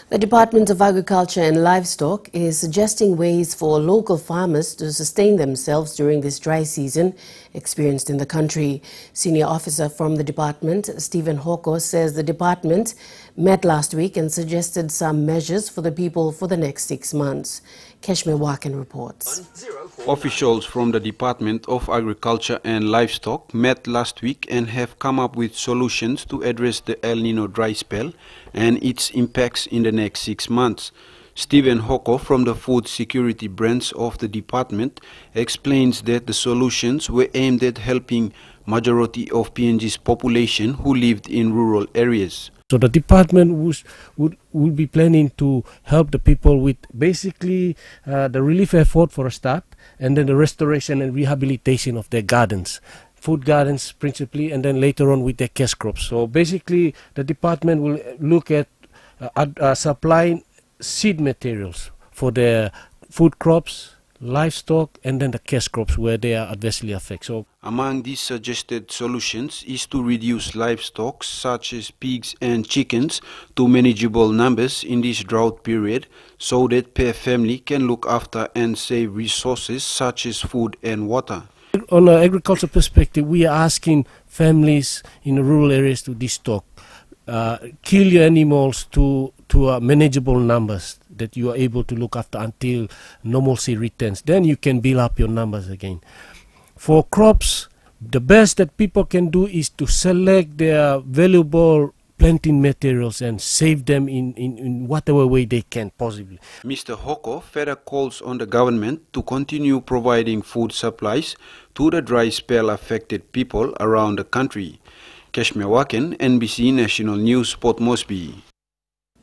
The Department of Agriculture and Livestock is suggesting ways for local farmers to sustain themselves during this dry season experienced in the country. Senior officer from the department, Stephen Hoko, says the department met last week and suggested some measures for the people for the next 6 months. Keshme Wakan reports. Officials from the Department of Agriculture and Livestock met last week and have come up with solutions to address the El Nino dry spell and its impacts in the next 6 months. Stephen Hoko from the Food Security branch of the department explains that the solutions were aimed at helping majority of PNG's population who lived in rural areas. So the department would be planning to help the people with basically the relief effort for a start, and then the restoration and rehabilitation of their gardens, food gardens principally, and then later on with their cash crops. So basically the department will look at supplying seed materials for their food crops, livestock, and then the cash crops where they are adversely affected. So among these suggested solutions is to reduce livestock such as pigs and chickens to manageable numbers in this drought period so that per family can look after and save resources such as food and water. On an agriculture perspective, we are asking families in the rural areas to destock, kill your animals to manageable numbers that you are able to look after until normalcy returns. Then you can build up your numbers again. For crops, the best that people can do is to select their valuable planting materials and save them in whatever way they can possibly. Mr. Hoko further calls on the government to continue providing food supplies to the dry spell affected people around the country. Keshme Wakan, NBC National News, Port Moresby.